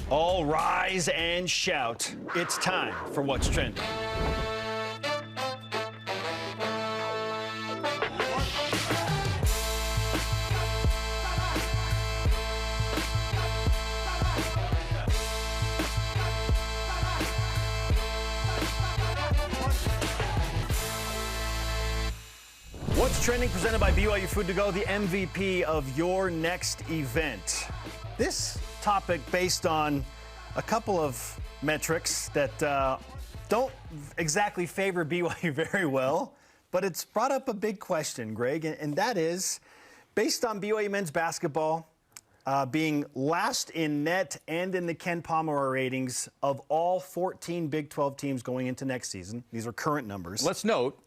All rise and shout. It's time for What's Trending. What's Trending, presented by BYU Food to Go, the MVP of your next event. This topic based on a couple of metrics that don't exactly favor BYU very well, but it's brought up a big question, Greg, and that is, based on BYU men's basketball being last in net and in the Ken Pomeroy ratings of all 14 Big 12 teams going into next season. These are current numbers. Let's note,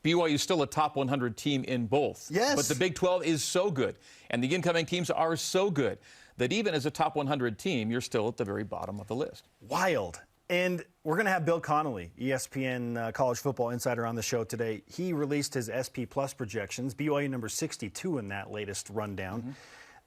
BYU is still a top 100 team in both. Yes. But the Big 12 is so good, and the incoming teams are so good, that even as a top 100 team, you're still at the very bottom of the list. Wild. And we're going to have Bill Connolly, ESPN college football insider, on the show today. He released his SP Plus projections, BYU number 62 in that latest rundown. Mm-hmm.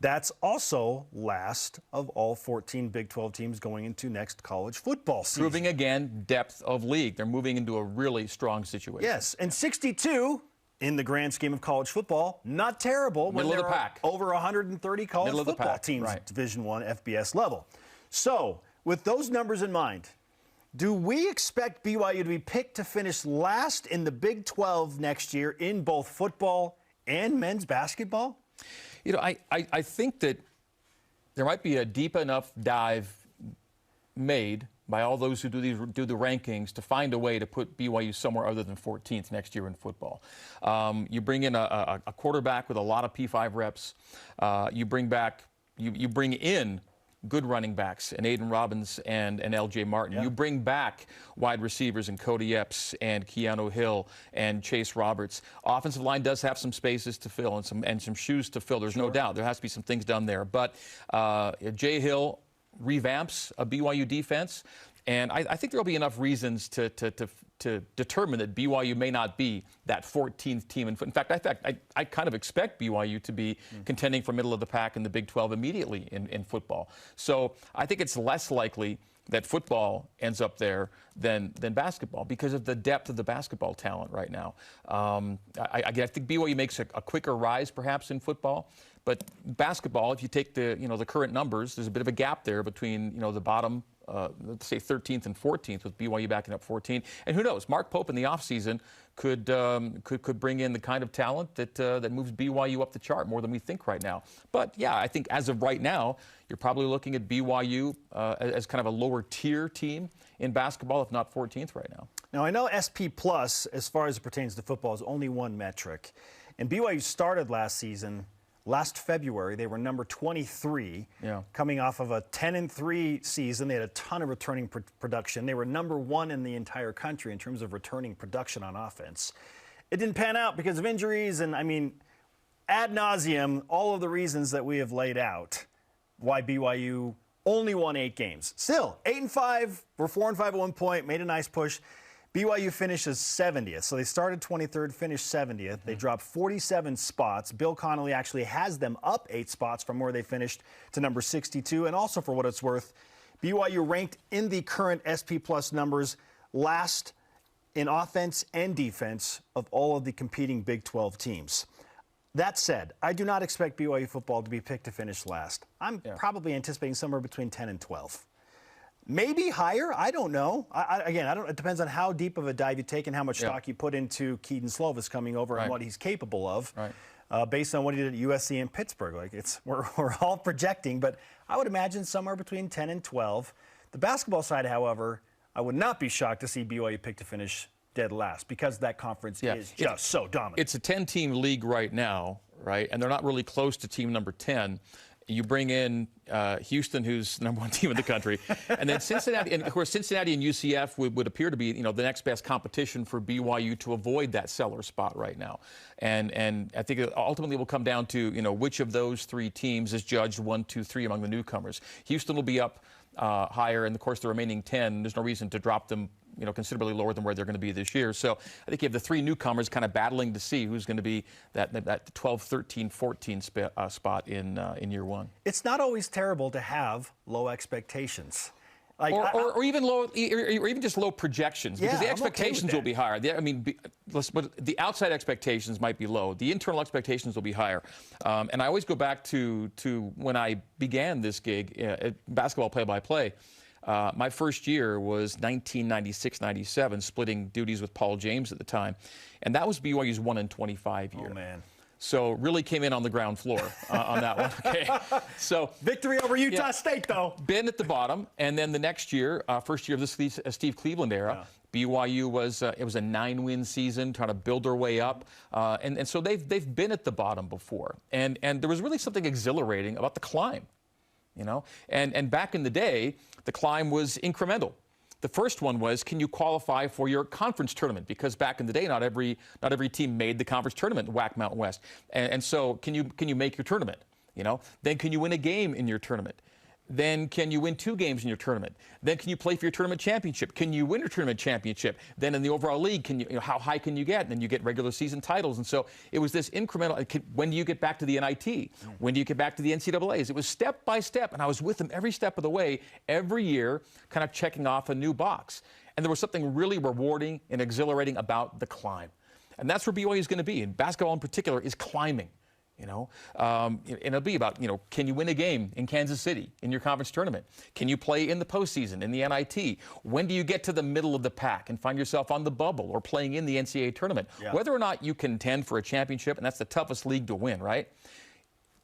That's also last of all 14 Big 12 teams going into next college football season. Proving again depth of league. They're moving into a really strong situation. Yes, and 62 in the grand scheme of college football, not terrible. Middle when of the there pack. Are over 130 college football teams right. at Division I FBS level. So, with those numbers in mind, do we expect BYU to be picked to finish last in the Big 12 next year in both football and men's basketball? You know, I think that there might be a deep enough dive made by all those who do the rankings to find a way to put BYU somewhere other than 14th next year in football. You bring in a quarterback with a lot of P5 reps. You bring in good running backs, and Aiden Robbins and LJ Martin. Yeah. You bring back wide receivers in Cody Epps and Keanu Hill and Chase Roberts. Offensive line does have some spaces to fill and some shoes to fill. There's no doubt. There has to be some things done there. But Jay Hill revamps a BYU defense, and I think there will be enough reasons to determine that BYU may not be that 14th team. In fact, I kind of expect BYU to be contending for middle of the pack in the Big 12 immediately in football. So I think it's less likely that football ends up there than basketball because of the depth of the basketball talent right now. I think BYU makes a quicker rise perhaps in football. But basketball, if you take the current numbers, there's a bit of a gap there between the bottom, let's say 13th and 14th, with BYU backing up 14. And who knows? Mark Pope in the offseason could bring in the kind of talent that moves BYU up the chart more than we think right now. But yeah, I think as of right now, you're probably looking at BYU as kind of a lower tier team in basketball, if not 14th right now. Now I know SP Plus, as far as it pertains to football, is only one metric, and BYU started last season. Last February, they were number 23, coming off of a 10-3 season. They had a ton of returning production. They were number one in the entire country in terms of returning production on offense. It didn't pan out because of injuries, and ad nauseum, all of the reasons that we have laid out why BYU only won 8 games. Still, 8-5, we're 4-5 at one point, made a nice push. BYU finishes 70th. So they started 23rd, finished 70th. Mm-hmm. They dropped 47 spots. Bill Connolly actually has them up 8 spots from where they finished to number 62. And also, for what it's worth, BYU ranked in the current SP Plus numbers last in offense and defense of all of the competing Big 12 teams. That said, I do not expect BYU football to be picked to finish last. I'm probably anticipating somewhere between 10 and 12. Maybe higher. I don't know. It depends on how deep of a dive you take and how much stock you put into Keaton Slovis coming over and what he's capable of, based on what he did at USC and Pittsburgh. We're all projecting, but I would imagine somewhere between 10 and 12. The basketball side, however, I would not be shocked to see BYU pick to finish dead last because that conference is just so dominant. It's a 10-team league right now, right? And they're not really close to team number 10. You bring in Houston, who's the number 1 team in the country, and then Cincinnati. And of course, Cincinnati and UCF would appear to be, the next best competition for BYU to avoid that cellar spot right now. And I think it ultimately will come down to which of those 3 teams is judged 1, 2, 3 among the newcomers. Houston will be up higher, and of course the remaining 10, there's no reason to drop them considerably lower than where they're going to be this year. So I think you have the 3 newcomers kind of battling to see who's going to be that 12, 13, 14 spot in year one. It's not always terrible to have low expectations. Like, or even low, or even just low projections, because the expectations will be higher. The outside expectations might be low. The internal expectations will be higher. And I always go back to when I began this gig at basketball play-by-play. My first year was 1996-97, splitting duties with Paul James at the time, and that was BYU's 1-25 year. Oh man. So really came in on the ground floor on that one. Okay. So victory over Utah State, though. Been at the bottom, and then the next year, first year of the Steve Cleveland era, BYU was it was a 9-win season, trying to build their way up, and so they've been at the bottom before, and there was really something exhilarating about the climb, and back in the day, the climb was incremental. The first one was, can you qualify for your conference tournament? Because back in the day, not every team made the conference tournament in WAC Mountain West. And so can you make your tournament? Then can you win a game in your tournament? Then can you win 2 games in your tournament? Then can you play for your tournament championship? Can you win your tournament championship? Then in the overall league, how high can you get? And then you get regular season titles. And so it was this incremental. When do you get back to the NIT? When do you get back to the NCAAs? It was step by step, and I was with them every step of the way, every year, kind of checking off a new box. And there was something really rewarding and exhilarating about the climb. And that's where BYU is going to be, and basketball in particular is climbing. And it'll be about, can you win a game in Kansas City in your conference tournament? Can you play in the postseason, in the NIT? When do you get to the middle of the pack and find yourself on the bubble or playing in the NCAA tournament? Yeah. Whether or not you contend for a championship, and that's the toughest league to win, right?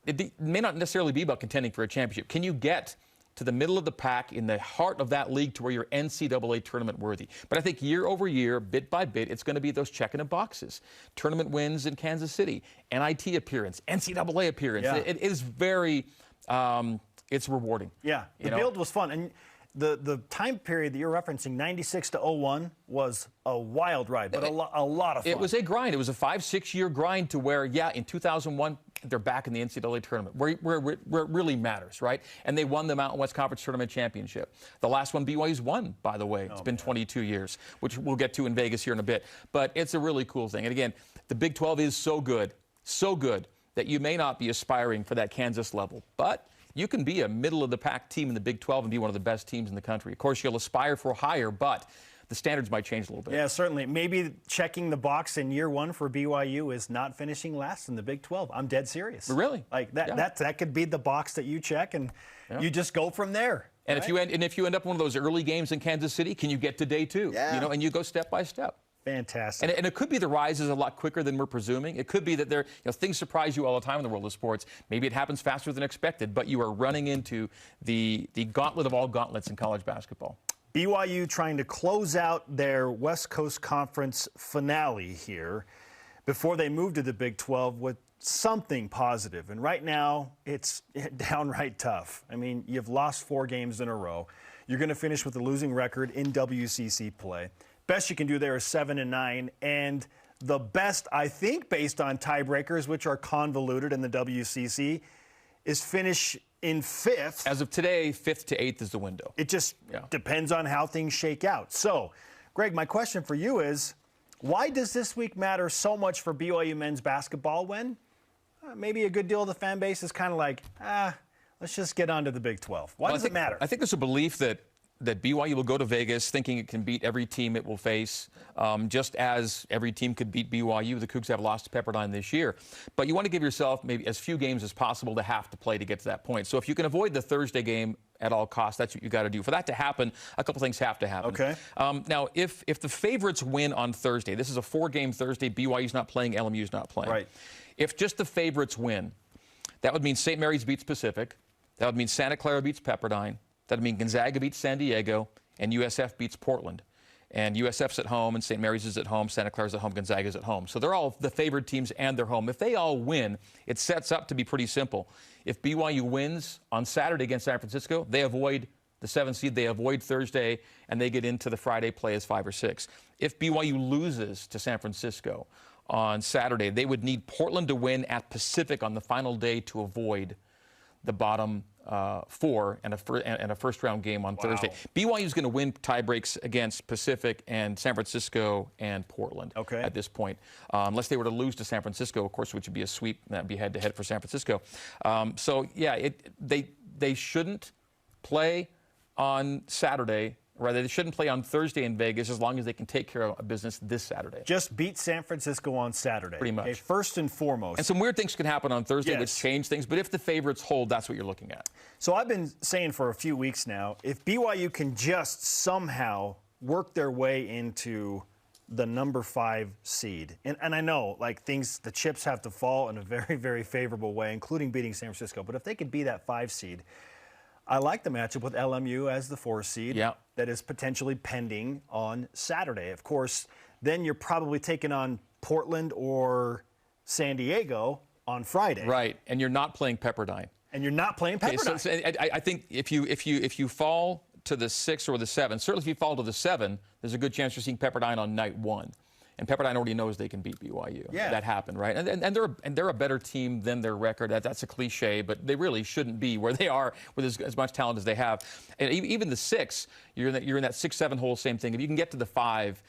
It may not necessarily be about contending for a championship. Can you get to the middle of the pack in the heart of that league to where you're NCAA tournament worthy? But I think year over year, bit by bit, it's going to be those checking of boxes. Tournament wins in Kansas City, NIT appearance, NCAA appearance. Yeah. It is very, it's rewarding. Yeah, the build was fun. And the time period that you're referencing, 96 to 01, was a wild ride, but a lot of fun. It was a grind. It was a 5-6 year grind to where, in 2001, they're back in the NCAA tournament, where it really matters, right? And they won the Mountain West Conference Tournament Championship. The last one BYU's won, by the way. It's been 22 years, which we'll get to in Vegas here in a bit. But it's a really cool thing. And again, the Big 12 is so good that you may not be aspiring for that Kansas level, but you can be a middle-of-the-pack team in the Big 12 and be one of the best teams in the country. Of course, you'll aspire for higher, but the standards might change a little bit. Yeah, certainly. Maybe checking the box in year one for BYU is not finishing last in the Big 12. I'm dead serious. Really? Like that could be the box that you check, and you just go from there. And right? if you end up one of those early games in Kansas City, can you get to day 2? Yeah. And you go step by step. Fantastic. And it could be the rise is a lot quicker than we're presuming. It could be that things surprise you all the time in the world of sports. Maybe it happens faster than expected, but you are running into the gauntlet of all gauntlets in college basketball. BYU trying to close out their West Coast Conference finale here before they move to the Big 12 with something positive. And right now, it's downright tough. I mean, you've lost 4 games in a row. You're going to finish with a losing record in WCC play. Best you can do there is 7-9, and the best, I think, based on tiebreakers, which are convoluted in the WCC, is finish in 5th. As of today, 5th to 8th is the window. It just depends on how things shake out. So, Greg, my question for you is, why does this week matter so much for BYU men's basketball when maybe a good deal of the fan base is kind of like, let's just get on to the Big 12? Why does it matter? I think there's a belief that BYU will go to Vegas thinking it can beat every team it will face, just as every team could beat BYU. The Cougs have lost to Pepperdine this year. But you want to give yourself maybe as few games as possible to have to play to get to that point. So if you can avoid the Thursday game at all costs, that's what you got to do. For that to happen, a couple things have to happen. Okay. Now, if the favorites win on Thursday, this is a 4-game Thursday, BYU's not playing, LMU's not playing. Right. If just the favorites win, that would mean St. Mary's beats Pacific. That would mean Santa Clara beats Pepperdine. That would mean Gonzaga beats San Diego, and USF beats Portland. And USF's at home, and St. Mary's is at home, Santa Clara's at home, Gonzaga's at home. So they're all the favored teams, and they're home. If they all win, it sets up to be pretty simple. If BYU wins on Saturday against San Francisco, they avoid the 7th seed, they avoid Thursday, and they get into the Friday play as 5 or 6. If BYU loses to San Francisco on Saturday, they would need Portland to win at Pacific on the final day to avoid the bottom 4 and a first-round game on Thursday. BYU is going to win tiebreaks against Pacific and San Francisco and Portland at this point, unless they were to lose to San Francisco, of course, which would be a sweep. That'd be head-to-head for San Francisco. So yeah, they shouldn't play on Saturday. Rather, they shouldn't play on Thursday in Vegas as long as they can take care of business this Saturday. Just beat San Francisco on Saturday. Pretty much. Okay, first and foremost. And some weird things can happen on Thursday which change things, but if the favorites hold, that's what you're looking at. So I've been saying for a few weeks now, if BYU can just somehow work their way into the number 5 seed, and I know, like, the chips have to fall in a very, very favorable way, including beating San Francisco, but if they could be that 5 seed, I like the matchup with LMU as the 4 seed that is potentially pending on Saturday. Of course, then you're probably taking on Portland or San Diego on Friday. Right, and you're not playing Pepperdine. And you're not playing Pepperdine. So I think if you fall to the 6 or the 7, certainly if you fall to the 7, there's a good chance you're seeing Pepperdine on night 1. And Pepperdine already knows they can beat BYU. Yeah. That happened, right? And they're a better team than their record. That's a cliche, but they really shouldn't be where they are with as much talent as they have. And even the 6, you're in that 6-7 hole, same thing. If you can get to the 5,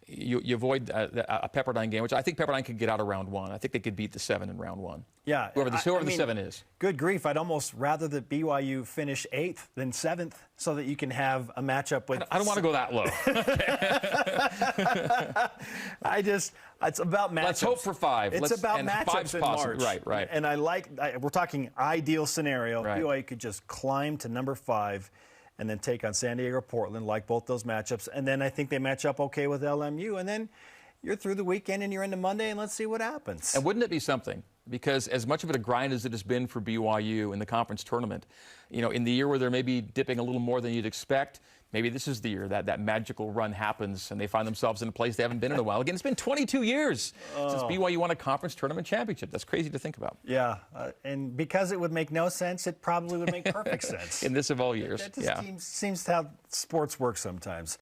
you avoid a Pepperdine game, which I think Pepperdine could get out of round 1. I think they could beat the 7 in round 1. Yeah. Whoever the 7 is. Good grief. I'd almost rather that BYU finish 8th than 7th so that you can have a matchup with... I don't want to go that low. It's about matchups. Let's hope for 5. It's about matchups in March. Right. And we're talking ideal scenario. Right. BYU could just climb to number 5 and then take on San Diego or Portland, like both those matchups. And then I think they match up okay with LMU. And then you're through the weekend and you're into Monday, and let's see what happens. And wouldn't it be something? Because as much of it a grind as it has been for BYU in the conference tournament, in the year where they're maybe dipping a little more than you'd expect, maybe this is the year that magical run happens and they find themselves in a place they haven't been in a while. Again, it's been 22 years since BYU won a conference tournament championship. That's crazy to think about. Yeah, and because it would make no sense, it probably would make perfect sense. In this of all years. That just seems how sports work sometimes.